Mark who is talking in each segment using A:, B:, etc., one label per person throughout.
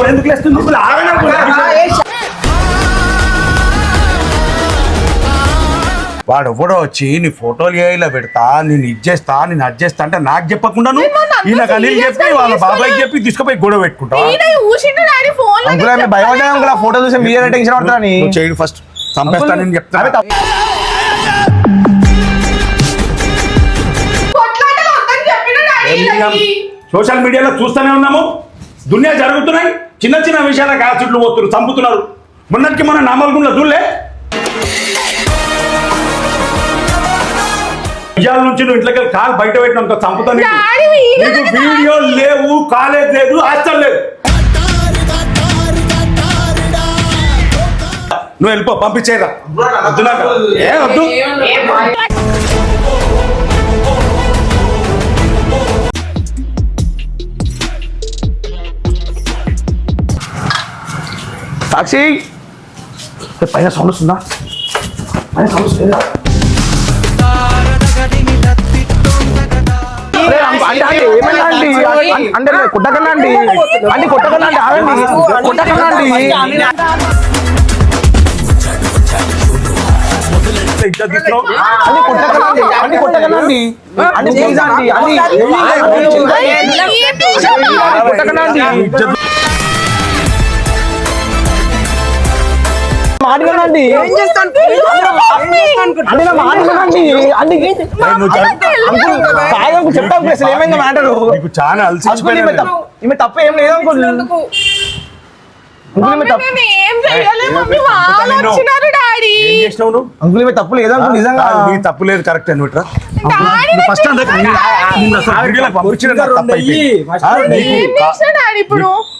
A: ఎందుకు లేస్తుంది వాడు ఎవడో వచ్చి నీ ఫోటోలు ఇలా పెడతా నేను ఇచ్చేస్తా నేను అడ్జేస్తా అంటే నాకు చెప్పకుండా ఈయనకు అనిల్ చెప్పి వాళ్ళ బాబాయ్ చెప్పి తీసుకుపోయి గొడవ పెట్టుకుంటా
B: ఫోటో చూసి మీరే టెన్షన్ పడతాని
A: చేయడు ఫస్ట్ చంపేస్తా నేను చెప్తాను సోషల్ మీడియాలో చూస్తూనే ఉన్నాము దునియా జరుగుతున్నాయి చిన్న చిన్న విషయాలకు యాసిడ్లు పోతున్నారు చంపుతున్నారు మొన్నటికి మన నామల్గుండ్ల చూడలే విజయాల నుంచి నువ్వు ఇంట్లోకి కాలు బయట పెట్టినంత చంపుతాను నీకు వీడియో లేవు కాలేజ్ లేదు హాస్టల్ లేదు నువ్వు వెళ్ళిపో పంపించేరా వద్దు నాకు ఏ వద్దు సాక్షి పైన సౌండ్ వస్తుందా పైన సౌండ్ వస్తుందా అంటే కొట్టకన్నా అండి అన్ని కొట్టకన్నా అండి ఆగండి కొట్టకన్నా అండి అన్ని కొట్టకన్నా అండి అన్ని కొట్టకన్నా అండి అన్ని ప్లీజ్ అండి అన్ని కొట్టకన్నా అండి మాట్లాడండి చెప్తా అసలు ఏమైందో మ్యాటర్ ఈమె తప్ప ఏం లేదు అనుకో అంకుల్ తప్పు లేదు అనుకో నిజంగా తప్పు లేదు కరెక్ట్ అనుకుంటా ఫస్ట్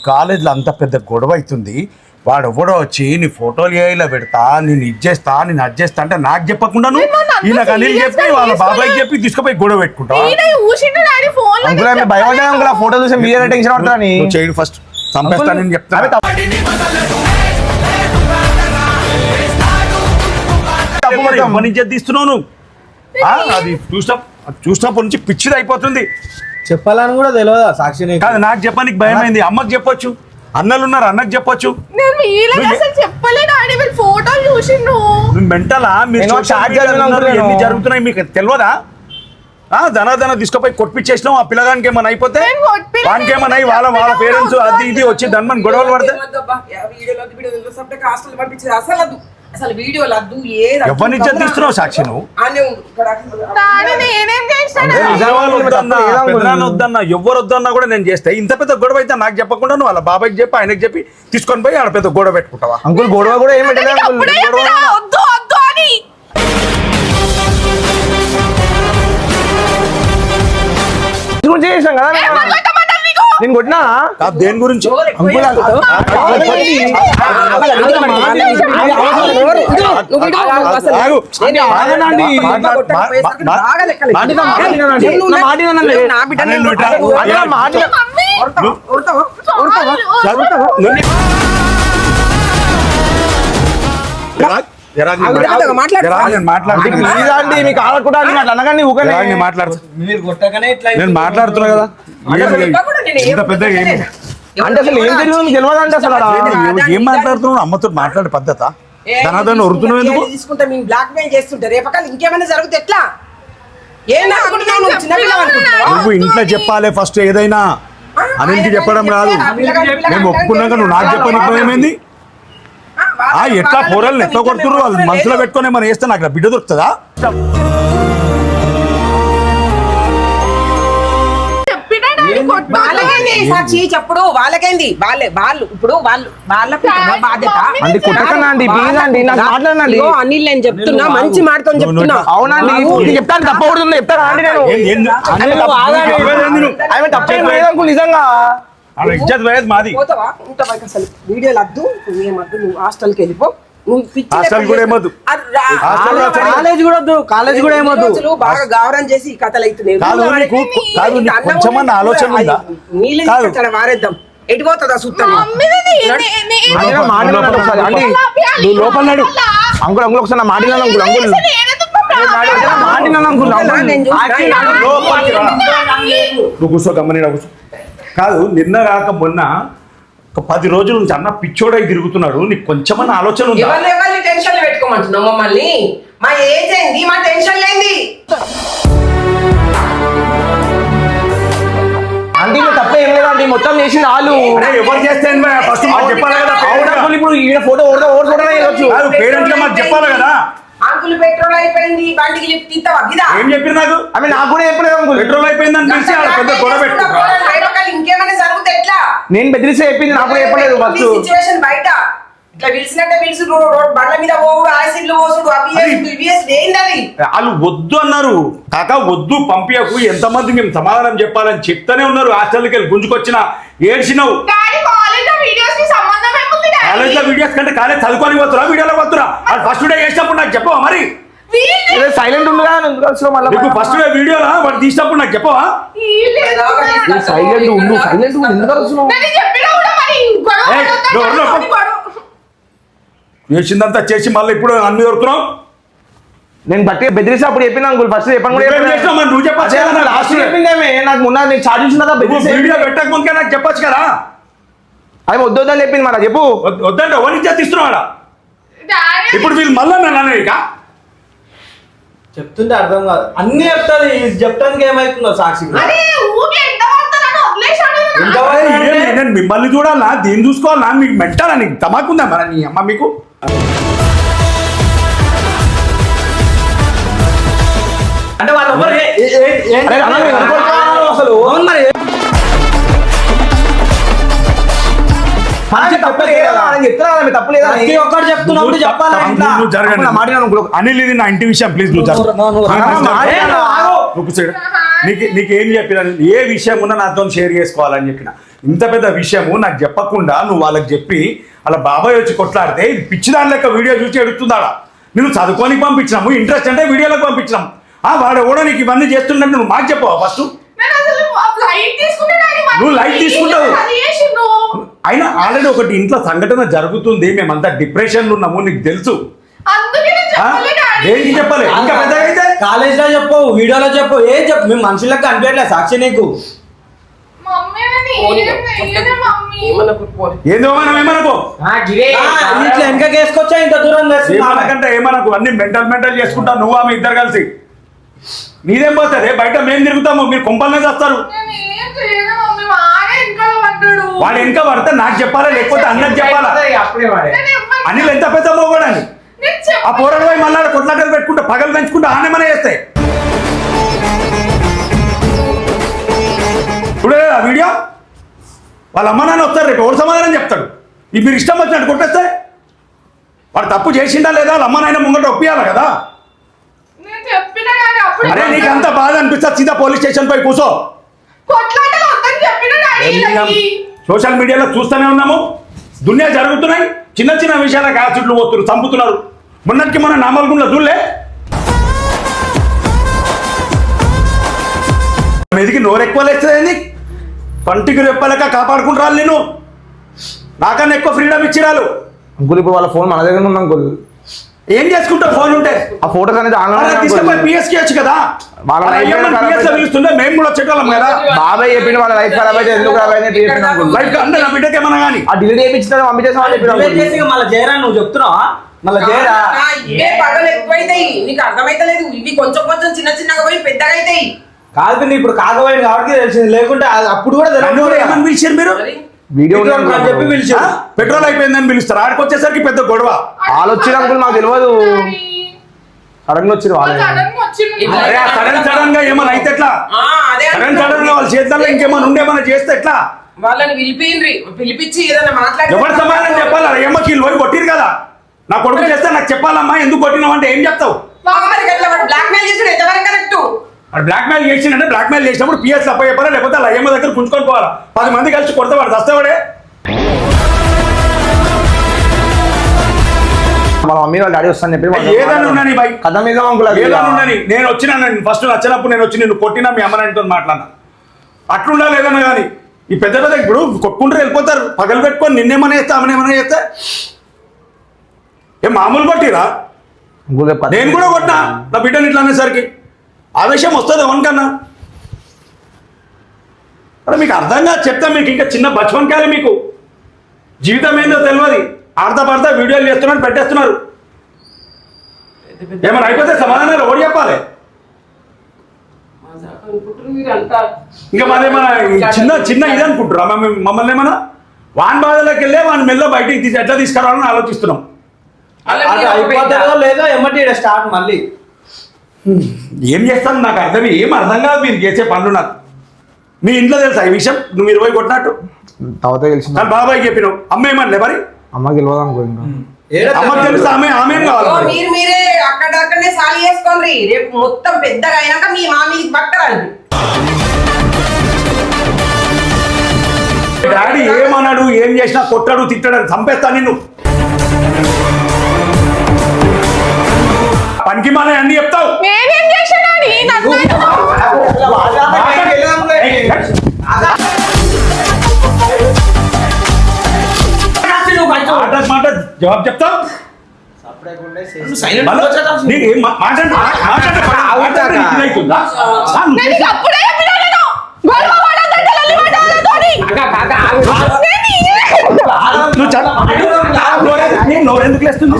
A: కాలేజ్ లో అంత పెద్ద గొడవ అవుతుంది వాడు ఎవడో వచ్చి నీ ఫోటోలు ఇలా పెడతా నేను ఇచ్చేస్తా నేను అడ్జేస్తా అంటే నాకు చెప్పకుండా ఈయనకు అనిల్ చెప్పి వాళ్ళ బాబాయ్ చెప్పి తీసుకుపోయి గొడవ పెట్టుకుంటా ఫోటో చూసి మీరే టెన్షన్ పడతాని చేయడు ఫస్ట్ చంపేస్తా నేను చెప్తాను తీస్తున్నావు అది చూసినప్పటి నుంచి పిచ్చిది అయిపోతుంది
B: చెప్పాలని కూడా తెలియదా సాక్షి
A: కాదు నాకు చెప్పడానికి భయం అయింది అమ్మకి చెప్పొచ్చు అన్నలు ఉన్నారు అన్నకు చెప్పొచ్చు మెంటలా మీరు ఎన్ని జరుగుతున్నాయి మీకు తెలియదా ధనాధన తీసుకుపోయి కొట్టిచ్చేసినాం ఆ పిల్లగానికి ఏమైనా అయిపోతే వానికి ఏమైనా వాళ్ళ వాళ్ళ పేరెంట్స్ అది ఇది వచ్చి ధన్మని గొడవలు పడితే ఎవరిని తీస్తున్నావు సాక్షి నువ్వు వద్దన్నా ఎవరు వద్దన్నా కూడా నేను చేస్తా ఇంత పెద్ద గొడవ అయితే నాకు చెప్పకుండా నువ్వు వాళ్ళ బాబాయ్కి చెప్పి ఆయనకి చెప్పి తీసుకొని పోయి ఆడ పెద్ద గొడవ పెట్టుకుంటావా అంకుల్ గొడవ కూడా ఏమి చేసాం కదా నేను కొట్టినా దేని గురించి మాట్లాడుతున్నా కదా అంటే అసలు ఏం తెలియదు తెలియదు అంటే అసలు ఏం మాట్లాడుతున్నావు అమ్మతో మాట్లాడే పద్ధత ధనాధన వరుతున్నావు ఎందుకు నువ్వు ఇంట్లో చెప్పాలి ఫస్ట్ ఏదైనా అనిల్కి చెప్పడం రాదు మేము ఒప్పుకున్నాక నువ్వు నాకు చెప్పని ఏమైంది ఎట్లా పోరల్ని ఎట్లా కొడుతున్నారు వాళ్ళు మనసులో పెట్టుకుని మనం వేస్తే నాకు బిడ్డ దొరుకుతుందా
C: సాక్షి చెప్పుడు వాళ్ళకేంది వాళ్ళు ఇప్పుడు వాళ్ళ బాధ్యత అనిల్ నేను చెప్తున్నా మంచి మాటతో చెప్తున్నా
B: అవునండి చెప్తాను తప్పకూడదు చెప్తాను నిజంగా
A: మాది
C: అసలు వీడియోలు వద్దు ఏమద్దు నువ్వు హాస్టల్కి వెళ్ళిపో బాగా గౌరవం చేసి ఈ కథలు అవుతున్నాయి మారేద్దాం ఎటుపోతుందా సూత్రం
B: లోపల అంకుల్ అంకుల్ ఒకసారి మాట్లాడాను అంకుల్
A: నువ్వు కూర్చో గమ్మని కూర్చో కాదు నిన్న కాక మొన్న ఒక 10 రోజుల నుంచి అన్న పిచ్చోడై తిరుగుతున్నాడు, నీకు కొంచెమన్నా ఆలోచన ఉందా?
C: ఎవరిని టెన్షన్ పెట్టుకోమంటున్నావు మమ్మల్ని? మా ఏజ్ ఏంది, మా టెన్షన్ లేంది.
B: అంటే తప్ప ఏం లేదండి, మొత్తం చేసింది వాళ్ళు.
A: అరే ఎవరు చేస్తే ఫస్ట్ మాకు చెప్పాలి కదా.
B: ఇప్పుడు ఈడ ఫోటో ఫోటో వేయవచ్చు.
A: పేరెంట్స్ గా మాకు చెప్పాలి కదా.
C: అంకుల్ పెట్రోల్ అయిపోయింది, బండికి లిఫ్ట్ ఇస్తావా? గిదా
A: ఏం చెప్పారు నాకు?
B: ఆమె నాకు కూడా చెప్పలేదు అంకుల్.
A: పెట్రోల్ అయిపోయిందని తెలిసి ఆడ పెద్ద గొడవ పెట్టుకుంటారు.
C: ఇంకేమైనా జరుగుతుంది ఎట్లా?
B: నేను బెదిరిస్తే చెప్పింది, నాకు కూడా చెప్పలేదు ఫస్ట్.
C: సిచువేషన్ బయట ఇట్లా పిలిచినట్టే పిలిచి రోడ్ బండ్ల మీద పోవుడు, యాసిడ్లు పోసుడు, ఏంటది?
A: వాళ్ళు వద్దు అన్నారు కాక, వద్దు పంపించకు. ఎంతమంది మేము సమాధానం చెప్పాలని చెప్తానే ఉన్నారు. హాస్టల్కి వెళ్ళి గుంజుకొచ్చిన ఏడ్చినావు. కాలేజ్ లో వీడియోస్ కంటే కాలేజ్ చదువుకొని పోతురా, వీడియోలో పోతురా. ఫస్ట్ డే చేసినప్పుడు నాకు చెప్పవా? మరి
B: సైలెంట్ ఉండగా
A: నీకు ఫస్ట్ డే వీడియోలా వాడు తీసినప్పుడు నాకు చెప్పవా?
B: సైలెంట్ ఉండు, సైలెంట్ ఎందుకు వస్తున్నావు?
A: చేసిందంతా చేసి మళ్ళీ ఇప్పుడు అన్ని దొరుకుతున్నావు.
B: నేను బట్టి బెదిరిస్తే అప్పుడు చెప్పిన అంకుల్, ఫస్ట్ చెప్పండి
A: నువ్వు చెప్పచ్చు కదా.
B: లాస్ట్ చెప్పిందేమే నాకు మొన్న, నేను ఛార్జ్ చూసినా
A: వీడియో పెట్టక ముందుకే నాకు చెప్పచ్చు కదా.
B: అది వద్దని చెప్పింది మన చెప్పు.
A: వద్దంటే ఎవరి తీస్తున్నావాడా? ఇప్పుడు వీళ్ళు మళ్ళీ నన్ను ఇక
D: చెప్తుంటే అర్థం కాదు, అన్ని చెప్తారు. చెప్తానికి ఏమైతుందో సాక్షి.
A: నేను మిమ్మల్ని చూడాలా, దీన్ని చూసుకోవాలా? మీకు మెంటాలా? నీకు తమాకుందా మరి నీ అమ్మ మీకు?
D: అంటే వాళ్ళు అసలు ఒక్కటి చెప్తున్నప్పుడు చెప్పాలి.
A: అనిల్ ఇది నా ఇంటి విషయం, ప్లీజ్ నువ్వు నీకేం చెప్పిన, ఏ విషయం ఉన్నా నాతో షేర్ చేసుకోవాలని చెప్పిన. ఇంత పెద్ద విషయము నాకు చెప్పకుండా నువ్వు వాళ్ళకి చెప్పి అలా బాబాయ్ వచ్చి కొట్లాడితే ఇది పిచ్చిదాని లెక్క వీడియో చూసి ఎడుతుందాడా. నేను చదువుకొని పంపించినాము, ఇంట్రెస్ట్ అంటే వీడియోలకు పంపించినాం. వాడు కూడా నీకు ఇవన్నీ చేస్తుంటే నువ్వు మాకు చెప్పవా? ఫస్ట్ నువ్వు లైట్ తీసుకుంటావు. అయినా ఆల్రెడీ ఒకటి ఇంట్లో సంఘటన జరుగుతుంది, మేమంతా డిప్రెషన్లో ఉన్నాము, నీకు తెలుసు. ఏంటి చెప్పాలి? ఇంకా పెద్దగా అయితే
D: కాలేజ్ లో చెప్పు, వీడియోలో చెప్పు, ఏం చెప్పు. మేము మనుషులకు కనిపించట్లేదు సాక్షి నీకు.
A: ఏందో మనం ఏమనకు,
D: ఇట్లా వెనక వేసుకొచ్చా ఇంత దూరం
A: ఏమనకంటే ఏమనకు. అన్ని మెంటల్ చేసుకుంటా నువ్వు ఆమె ఇద్దరు కలిసి. నీదేం పోతుంది? బయట మేము తిరుగుతాము, మీరు కుంపలనే చేస్తారు. వాడు ఇంకా పడితే నాకు చెప్పాలా, లేకపోతే అన్నకు చెప్పాలా? అనిల్ ఎంత పెద్ద మోగడని ఆ పోరాడు పోయి మళ్ళీ కొట్లాటలు పెట్టుకుంటే పగలు పెంచుకుంటే ఆనేమనే చేస్తాయి. ఇప్పుడు ఆ వీడియో వాళ్ళ అమ్మ నాన్న వస్తారు, రేపు ఎవరు సమాధానం చెప్తాడు? ఇది మీరు ఇష్టం వచ్చినట్టు కొట్టేస్తే వాడు తప్పు చేసిండా లేదా వాళ్ళ అమ్మ నాయన ముంగట ఒప్పియాలి కదా. అరే నీకు అంత బాధ అనిపిస్తా సీదా పోలీస్ స్టేషన్ పై కూర్చో. సోషల్ మీడియాలో చూస్తూనే ఉన్నాము, దునియా జరుగుతున్నాయి. చిన్న చిన్న విషయాలకు యాసిడ్లు పోతున్నారు, చంపుతున్నారు. మొన్నటికి మన నామల్గుండ్లో చూడలే, మీదికి నోరెక్కువ లేస్తుంది. పంటికి రెప్పలేక కాపాడుకుంటారు. నేను నాకన్నా ఎక్కువ ఫ్రీడమ్ ఇచ్చిరాలు.
B: అంకుల్ ఇప్పుడు వాళ్ళ ఫోన్ మన దగ్గర ఉంది అంకుల్.
A: ఏం చేసుకుంటావు ఫోన్ ఉంటే?
B: ఆ ఫోటోస్ అనేది
A: తీసుకుపోయి పిఎస్కి వచ్చు కదా. పిలుస్తుంటే మేము కూడా వచ్చేటోళ్ళం కదా.
B: బాబాయ్ చెప్పిండు వాళ్ళ లైఫ్ ఖరాబ్ అయితే ఎందుకు ఖరాబ్ అయితే
A: లైఫ్ అంటే నా బిడ్డకి ఏమన్నా కానీ
B: ఆ డిలీట్ చేయించిన పంపించేసామని చెప్పిన.
D: మళ్ళీ చేయరా నువ్వు చెప్తున్నావా? మళ్ళీ చేయరా?
C: ఇవే పగలు ఎక్కువైతాయి, నీకు అర్థమైతలేదు. ఇవి కొంచెం కొంచెం చిన్న చిన్నగా పోయి పెద్దగా అవుతాయి.
D: కాదు పిన్ని, ఇప్పుడు కాకపోయింది కాబట్టి తెలిసింది, లేకుంటే అప్పుడు కూడా
A: ఏమని పిలిచారు మీరు?
B: వీడియో
D: చెప్పి పిలిచారు.
A: పెట్రోల్ అయిపోయిందని పిలుస్తారు. ఆడికి వచ్చేసరికి పెద్ద గొడవ.
B: వాళ్ళు వచ్చిన అంకుల్ మాకు తెలియదు, సడన్ గా వచ్చారు వాళ్ళు.
A: సడన్ గా ఏమన్నా అయితే ఎట్లా? సడన్ గా వాళ్ళ చేతుల్లో ఇంకేమన్నా ఉండేమన్నా చేస్తే ఎట్లా?
C: వాళ్ళని పిలిపించి ఏదైనా మాట్లాడి
A: ఎవరు సమాధానం చెప్పాలా? ఏమో వీళ్ళు పోయి కొట్టిరు కదా. నా కొడుకు చేస్తే నాకు చెప్పాలమ్మా, ఎందుకు కొట్టినావు అంటే ఏం చెప్తావు?
C: బ్లాక్ మెయిల్ చేసి ఎంతవరకు కరెక్ట్?
A: బ్లాక్ మెయిల్ చేసిండే, బ్లాక్ మెయిల్ చేసినప్పుడు పిఎస్ అప్ప చెప్పాలా, లేకపోతే అలా ఏమో దగ్గర పుంజుకొని పోవాలా. 10 మంది కలిసి కొడితే వాడు వస్తావాడే.
B: వాళ్ళ మమ్మీ వాళ్ళ డాడీ వస్తాను చెప్పి
A: ఏదన్నా ఉన్నాను బై
B: కథ మీద అంకుల్.
A: ఏదన్నా ఉన్నాను. నేను వచ్చినా ఫస్ట్ నచ్చినప్పుడు నేను వచ్చి నిన్ను కొట్టినా మీ అమ్మనాయనతో మాట్లాడినా. అట్లుండాలి ఏదన్నా కానీ. ఈ పెద్ద పెద్ద ఇప్పుడు కొట్టుకుంటూ వెళ్ళిపోతారు, పగలు పెట్టుకొని నిన్నేమన్నా చేస్తే ఆమెనేమన్నా చేస్తే ఏం మామూలు కొట్టిరా? నేను కూడా కొట్టినా నా బిడ్డని ఇట్లా అనేసరికి ఆవేశం వస్తుంది ఎవరికన్నా. అరే మీకు అర్థంగా చెప్తా, మీకు ఇంకా చిన్న బచ్పన్ కాలే మీకు. జీవితం ఏందో తెలియదు, ఆడతా పడతా వీడియోలు చేస్తున్నారు, పెట్టేస్తున్నారు. ఏమైనా అయిపోతే సమాధానాలు ఎవరు చెప్పాలి? ఇంకా మరేమన్నా చిన్న చిన్న ఇది అనుకుంటారా మమ్మల్ని? ఏమన్నా వాన్ బాధలోకి వెళ్ళే వాని మెల్ల బయటికి తీసి ఎట్లా తీసుకురావాలని ఆలోచిస్తున్నాం.
D: అయిపోతుందో లేదో ఎమ్మటి స్టార్ట్ మళ్ళీ.
A: ఏం చేస్తాను నాకు ఏం అర్థం కాదు మీరు చేసే పనులు. నాకు మీ ఇంట్లో తెలుసా ఈ విషయం? నువ్వు 20 కొట్టినట్టు
B: తర్వాత తెలిసింది.
A: కానీ బాబాయ్ చెప్పినావు, అమ్మ ఏమనలే మరి?
B: అమ్మకి తెలియదు అనుకో ఇంకా.
A: అమ్మకి తెలుసా? ఆమె కావాలి.
C: మీరే అక్కడక్కడనే సాలి చేసుకోండి. రేపు మొత్తం పెద్దగా అయినాక మీ మామీ పక్కరండి.
A: డాడీ ఏమన్నాడు, ఏం చేసినా కొట్టాడు, తిట్టాడు, చంపేస్తా నిన్ను. పనికి మానే అన్ని చెప్తావు.
E: నేనేం చేశాను అని నాకు
A: మాట జవాబు చెప్తావు.
E: నేను అప్పుడే చెప్పినాను. గొడవ పడొద్దంటే లొల్లి పడొద్దని.
A: నోరెందుకు లేస్తుంది?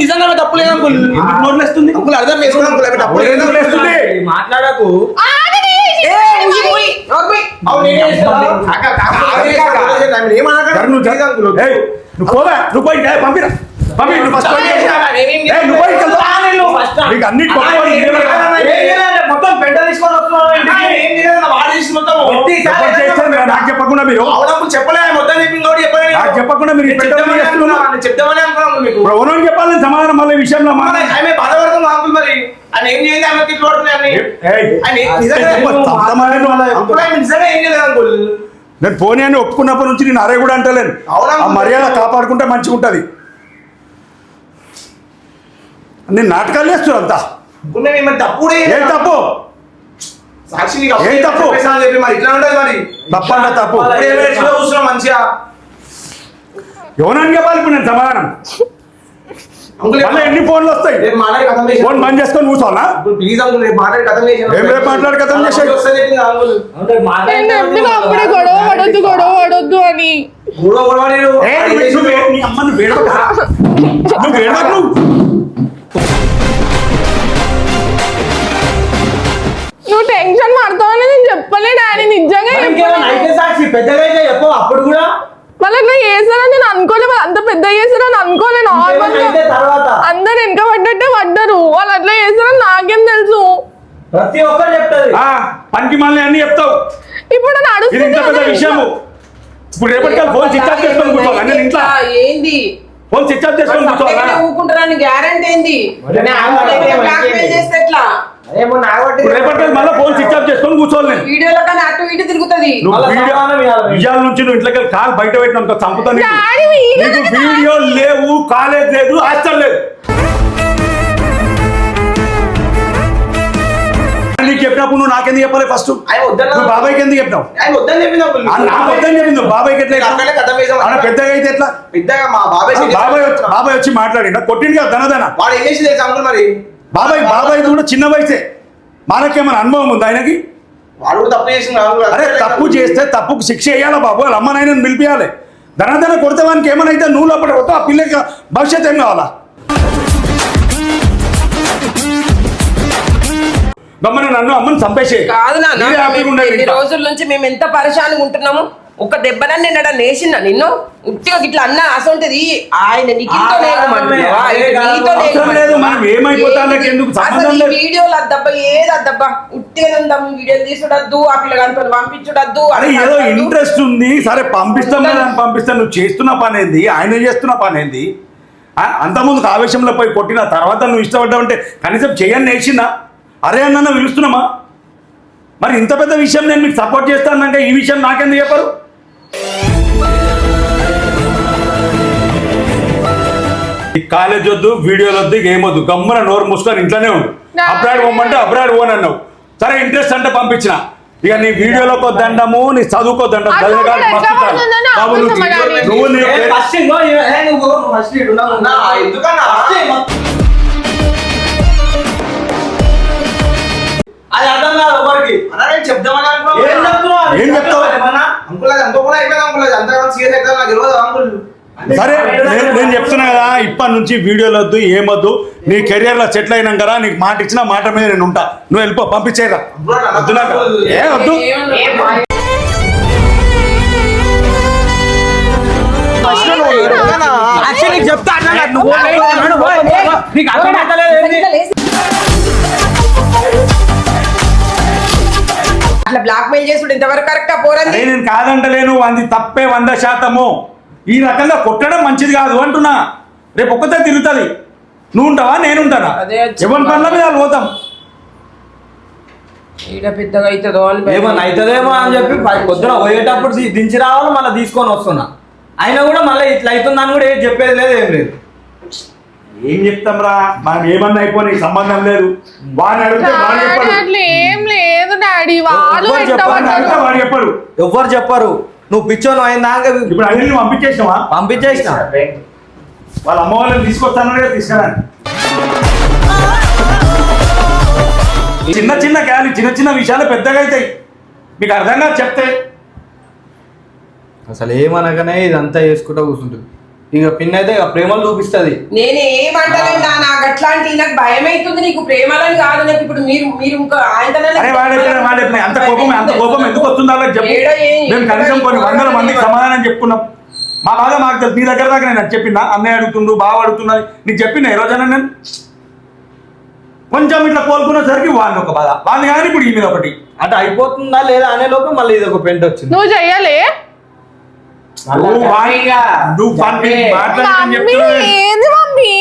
D: నిజంగా తప్పు లేదు అంకుల్.
A: నోరులేస్తుంది
D: అర్థం చేసుకోవాలి. మాట్లాడకు.
A: నువ్వు పోవా, నువ్వు పోయి పంపిరా, పంపి. నువ్వు ఫస్ట్
D: మొత్తం పెద్ద తీసుకొని
A: నాకు చెప్పకుండా మీరు
D: చెప్పలేదు. మొత్తం
A: నాకు చెప్పకుండా మీరు
D: చెప్తామని అనుకున్నాం. మీకు
A: ఎవరో చెప్పాలని సమాధానం మళ్ళీ ఈ విషయంలో
D: ఆమె బాధపడుతుంది అంకుల్. మరి ఆయన ఏం చేయండి? ఆమె నిజంగా ఏం చేయలేదు అంకుల్.
A: నేను పోనీ అని ఒప్పుకున్నప్పటి నుంచి నేను అరే కూడా అంటలేను. ఆ మర్యాద కాపాడుకుంటే మంచిగా ఉంటుంది. నేను నాటకాలు చేస్తున్నా అంతా. ఏం తప్పు? ఏం తప్పు?
D: మరి ఇట్లా ఉంటుంది. మరి
A: తప్పంట తప్పు.
D: చూస్తున్నాం మంచిగా.
A: ఎవరని చెప్పాలి ఇప్పుడు నేను సమాధానం? మళ్ళీ ఎన్ని ఫోన్లు వస్తాయి? ఫోన్ బంద్ చేసుకొని కూర్చోవాలా?
D: ప్లీజ్ అంకుల్, రేపు మాట్లాడి కథం చేసాను.
A: ఏం రేపు మాట్లాడి కథం చేసే?
E: నేను చెప్పిన అప్పుడే గొడవ పడొద్దు అని.
A: నువ్వు వేడకు.
E: నువ్వు టెన్షన్ పడతావని నేను చెప్పలే డాడీ. నిజంగా
D: పెద్దగా అయితే చెప్పు. అప్పుడు కూడా
E: వాళ్ళు అట్లా చేస్తారని నేను అనుకోలే. వాళ్ళు అంత పెద్ద చేస్తారని అనుకోలే. నార్మల్ అందరు వెనక పడ్డట్టే పడ్డారు. వాళ్ళు అట్లా చేస్తారని నాకేం తెలుసు?
D: ప్రతి ఒక్కరు చెప్తారు.
A: పనికి మళ్ళీ అన్ని చెప్తావు.
E: ఇప్పుడు
A: ఇది ఇంత పెద్ద విషయము. ఇప్పుడు రేపటికి ఫోన్ స్విచ్ ఆఫ్ చేసుకొని కూర్చోవాలి. నేను ఇంట్లో
C: ఏంది
A: ఫోన్ స్విచ్ ఆఫ్ చేసుకొని కూర్చోవాలా?
C: ఊకుంటారని గ్యారెంటీ ఏంది? చేస్తే ఎట్లా?
A: రేపటికి మళ్ళీ ఫోన్ స్విచ్ ఆఫ్ చేసుకొని కూర్చోవాలి. నేను
C: వీడియోలో కానీ అటు ఇటు తిరుగుతుంది.
A: ఇవాళ నుంచి నువ్వు ఇంట్లోకి కాలు బయట పెట్టినా చంపుతాను. నీకు వీడియో లేవు, కాలేజ్ లేదు, హాస్టల్ లేదు. నీకు చెప్పినప్పుడు నువ్వు నాకెందుకు చెప్పాలి? ఫస్ట్ నువ్వు బాబాయ్కి ఎందుకు చెప్పినావు? నాకు వద్దని చెప్పింది. బాబాయ్కి ఎట్లా? పెద్దగా అయితే ఎట్లా? బాబాయ్ వచ్చి మాట్లాడి కొట్టింది కదా ధనధన.
D: వాడు ఏం చేసి అంకుల్? మరి
A: బాబాయ్ కూడా చిన్న వయసే. మనకేమైనా అనుభవం ఉంది ఆయనకి?
D: వాడు తప్పు చేసి
A: అరే తప్పు చేస్తే తప్పుకు శిక్ష వేయాలా బాబు? వాళ్ళ అమ్మనైనా పిలిపియాలి. ధనధన కొడితే వానికి ఏమైనా అయితే నువ్వు లోపల కొడతావు. ఆ పిల్లకి భవిష్యత్ ఏం కావాలా? గమ్మని నన్ను అమ్మని చంపేసే.
C: కాదు నాన్న, రోజుల నుంచి మేము ఎంత పరిశానంగా ఉంటున్నాము. ఒక దెబ్బనని నిన్న నేసిన నిన్ను ఉట్టిగా ఇట్లా అన్న అసంటది. ఆయన వీడియోలు అద్దబ్బా, ఏది అద్దబ్బా, ఉట్టిగా వీడియోలు తీసుడద్దు, ఆ పిల్లగాంతో పంపించుడద్దు.
A: ఏదో ఇంట్రెస్ట్ ఉంది, సరే పంపిస్తాం పంపిస్తాను. నువ్వు చేస్తున్న పని ఏంది? ఆయన చేస్తున్న పని ఏంది? అంతకుముందుకు ఆవేశంలో పోయి కొట్టిన తర్వాత నువ్వు ఇష్టపడ్డావంటే కనీసం చేయని నేసిందా? అరే అన్న పిలుస్తున్నామా? మరి ఇంత పెద్ద విషయం నేను మీకు సపోర్ట్ చేస్తానంటే ఈ విషయం నాకెందుకు చెప్పరు? ఈ కాలేజ్ వద్దు, వీడియోలు వద్దు, ఏమొద్దు, గమ్మున నోరు మూసుకొని ఇంట్లోనే ఉండు. అబ్రాడ్ పోమంటే అబ్రాడ్ పోని అన్నావు. సరే ఇంట్రెస్ట్ అంటే పంపించిన. ఇక నీ వీడియోలోకి వద్దండము నీ చదువుకోద్దండం
E: అట్లా కూడా ఎట్లా పడుతుందని
A: బాబు నువ్వు
E: ఆలోచన
A: వీడియో-
E: మరి.
A: నువ్వు నీ-
D: ఫస్ట్ ఫస్ట్
B: ఎందుకన్నా
D: అది అర్థం కాదు ఎవరికి
B: అన్నా నేను చెప్దామని అనుకున్నా.
D: ఏం చెప్తున్నావు
A: ఏం చెప్తావు?
D: ఏమన్నా?
B: అంకుల్ అది అనుకోకుండా అయిపోయింది అంకుల్, అది అంతగా సీరియస్ అయితే నాకు తెలియదు అంకుల్.
A: సరే నేను చెప్తున్నా కదా ఇప్పటి నుంచి వీడియోలు వద్దు ఏమొద్దు నీ కెరియర్ లో సెటిల్ అయినాం కదా నీకు మాట ఇచ్చిన మాట మీద నేను ఉంటా నువ్వు వెళ్ళిపో పంపించేయరా వద్దు నాకు ఏ వద్దు
D: యాక్చువల్లీ నీకు చెప్తా అట్లా కాదు. నువ్వు నీకు అర్థమవుతలేదు ఏంది?
C: అట్లా బ్లాక్ మెయిల్ చేసుడు ఇంతవరకు కరెక్టా పోరండి
A: అరే నేను కాదంటలేను అది తప్పే 100%. ఈ రకంగా కొట్టడం మంచిది కాదు అంటున్నా రేపు ఒక్కతే తిరుగుతుంది నువ్వు ఉంటావా నేను ఉంటానా
C: అదే
A: ఎవరి పనుల మీద వాళ్ళు పోతాం
C: ఈడ పెద్దగా అవుతుందో అని భయం.
D: ఏమన్నా అవుతుందేమో అని చెప్పి పొద్దున పోయేటప్పుడు దించి రావాలి మళ్ళీ తీసుకొని వస్తున్నా అయినా కూడా మళ్ళీ ఇట్లా అవుతుందని కూడా ఏం చెప్పేది లేదు ఏం లేదు.
A: ఏం చెప్తాం రా మనం ఏమన్నా అయిపోయి సంబంధం లేదు వాడిని అడిగితే వాడు చెప్పాడు
E: అట్లా ఏం లేదు డాడీ వాళ్ళు
D: ఎవ్వరు
E: ఎంత
D: చెప్పరు.
A: వాడిని అడిగితే
E: పడ్డారు.
A: వాడు చెప్పాడు
D: ఎవ్వరు చెప్పరు నువ్వు పిచ్చోను అయిందాక
A: ఇప్పుడు అనిల్ పంపించేసినావా
D: పంపించేసిన
A: వాళ్ళ అమ్మ వాళ్ళని తీసుకొస్తానని తీసుకురాని చిన్న చిన్న గాలి చిన్న చిన్న విషయాలు పెద్దగా అవుతాయి మీకు అర్థంగా చెప్తే
D: అసలు ఏమనగానే ఇదంతా చేసుకుంటూ కూర్చుంటుంది ఇక పిన్ అయితే ఇక ప్రేమలు చూపిస్తుంది
C: నేను ఏమంటలేను నాకు అట్లాంటి నాకు భయం అవుతుంది నీకు ప్రేమలని కాదు నాకు ఇప్పుడు మీరు ఇంకా
A: అరే వాడు అంత కోపం ఎందుకు వస్తుందో వాళ్ళకి చెప్పు మేము కనీసం కొన్ని వందల మందికి సమాధానం చెప్పుకున్నాం మా బాధ మాకు తెలుసు మీ దగ్గర దాకా నేను చెప్పినా అన్నయ్య అడుగుతుండు బావ అడుగుతున్నది నీకు చెప్పిన ఏ రోజైనా నేను కొంచెం ఇట్లా కోలుకునేసరికి వాడిని ఒక బాధ వాడిని కానీ ఇప్పుడు ఈ మీద ఒకటి
D: అంటే అయిపోతుందా లేదా అనే లోపు మళ్ళీ ఇది ఒక పెంట్ వచ్చింది
E: నువ్వు చెయ్యాలి
A: నువ్వు
E: మమ్మీ
A: మాట్లాడి
E: ఏంది మమ్మీ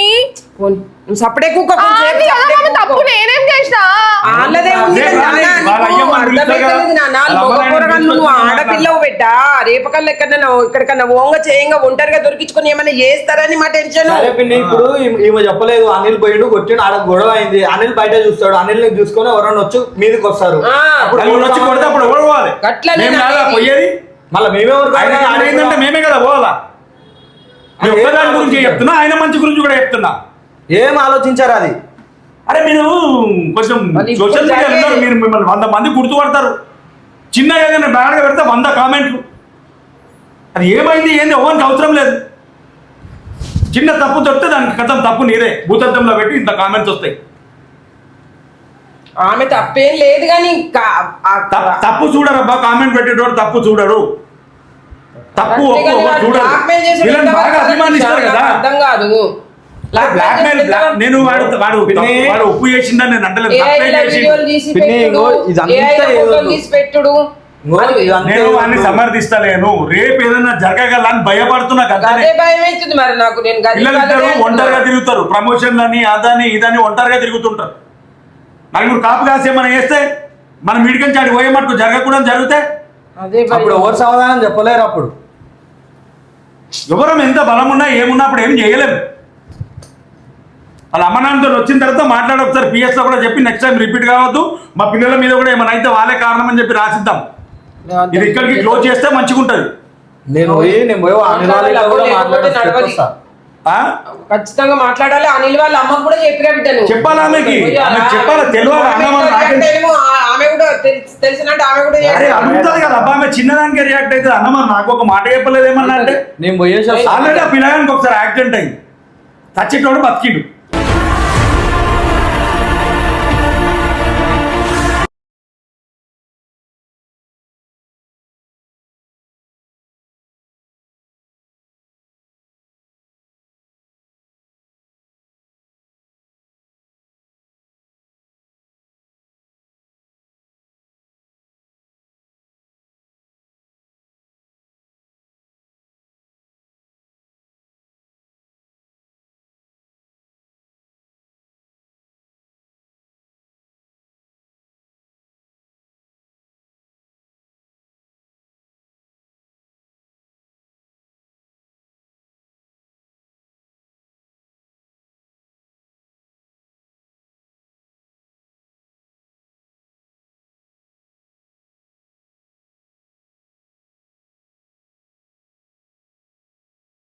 C: సపడే కుక్క
E: ఆంటీ కదా మమ్మీ తప్పు నేనేం చేసినా
C: వాళ్ళదే ఉంది
A: అదే
C: నాన్న,
A: వాళ్ళ
C: నీకు
A: అయ్యమ్మ
C: అర్థమైతలేదు నాన్న,
A: వాళ్ళ
C: మగ
A: అమ్మ
C: పోరగాళ్ళు నువ్వు
A: పిలుచుకొని
C: ఆడపిల్లవు పెట్టా రేపకల్లా ఎక్కడికన్నా ఓంగ చేయంగా ఒంటరిగా దొరికించుకొని ఏమైనా చేస్తారని మా టెన్షన్
D: సరే పిన్ని ఇప్పుడు ఈమె చెప్పలేదు అనిల్ పోయిండు కొట్టిండు ఆడ గొడవ అయింది అనిల్ బయట చూస్తాడు అనిల్ ని చూసుకొని ఎవరైనా వచ్చి మీదకి వస్తారు
A: వాళ్ళు వచ్చి కొడితే అప్పుడు ఎవరు పోవాలి
C: గట్లనే
A: మేము
C: నాన్న.
A: కాదా పోయేది
D: మళ్ళీ మేమెవరు
A: ఆయన ఏంటంటే మేమే కదా పోవాలా నేను ఒక్కదాని గురించి చెప్తున్నా ఆయన మంచి గురించి కూడా చెప్తున్నా
D: ఏం ఆలోచించారు అది
A: అరే మీరు కొంచెం
C: వాళ్ళు ఇప్పుడు
A: సోషల్ మీడియా ఉన్నారు
C: జరిగే-
A: మీరు మిమ్మల్ని 100 మంది గుర్తుపడతారు చిన్నగా ఏదైనా బ్యాడ్గా పెడితే 100 కామెంట్లు అది ఏమైంది ఏంది ఎవరికి అవసరం లేదు చిన్న తప్పు దొరికితే దానికి కథం తప్పు నీదే భూతత్వంలో పెట్టి ఇంత కామెంట్స్ వస్తాయి
C: ఆమె తప్పేం లేదు కానీ
A: తప్పు చూడరబ్బా కామెంట్ పెట్టేటోడు తప్పు చూడరు తప్పు చూడరు వీళ్ళని బాగా అభిమానిస్తారు కదా
C: అర్థం కాదు
A: బ్లాక్ మెయిల్ నేను వాడు వాడు వాడు ఉప్పు చేసిందని నేను అంటలేదు తప్పే చేసిండు.
C: వీడియోలు తీసి
D: పిన్ని,
C: పెట్టుడు,
D: ఇదంతా
C: AI లో
D: ఏదో-
C: ఫోటోలు తీసి పెట్టుడు
A: నేను వాడిని సమర్థిస్తలేను రేపు ఏదైనా జరగగలని భయపడుతున్నా కదా
C: అదే భయం అవుతుంది మరి నాకు నేను గది
A: పిల్లలిద్దరు
C: కాదని
A: ఒంటరిగా
C: అంటున్నా.
A: తిరుగుతారు ప్రమోషన్లని అదని ఇదని ఒంటరిగా తిరుగుతుంటారు నలుగురు కాపు కాసి ఏమైనా చేస్తే మనం మీడికం చాటి పోయే మటుకు జరగకూడదు జరిగితే
C: అదే భయం.
D: అప్పుడు ఎవరు సమాధానం చెప్పలేరు అప్పుడు
A: ఎవరం ఎంత బలం ఉన్నా ఏమున్నా అప్పుడు ఏం చేయలేము వాళ్ళ అమ్మనాన్నతో వచ్చిన తర్వాత మాట్లాడి ఒకసారి PS లో కూడా చెప్పి నెక్స్ట్ టైం రిపీట్ కావద్దు మా పిల్లల మీద కూడా ఏమైనా అయితే వాళ్ళే కారణం అని చెప్పి రాసిద్దాం ఇది ఇక్కడికి క్లోజ్ చేస్తే మంచిగా ఉంటుంది
D: నేను పోయి అనిల్ వాళ్ళ ఇంట్లో కూడా మాట్లాడేసి
C: నడవది.
D: చెప్పొస్తా.
C: ఖచ్చితంగా మాట్లాడాలి అనిల్ వాళ్ళ అమ్మకు కూడా చెప్పిరా బిడ్డను
A: చెప్పాలా ఆమెకి? ఆమెకి చెప్పాలా? తెలియాలా? అన్న వాళ్ళు నాకేం-
C: ఆమె కూడా తెలిసినట్టు ఆమె కూడా
A: అరే
C: చేయాలి.
A: అడుగుతుంది కదా అబ్బా ఆమె చిన్నదానికి రియాక్ట్ అవుతుంది అన్న మరి నాకు ఒక మాట చెప్పలేదు ఏమన్నా అంటే
D: నేను పోయేసి వస్తా.
A: ఆల్రెడీ ఆ పిల్లగానికి ఒకసారి యాక్సిడెంట్ అయింది చచ్చేటోడు బతికిండు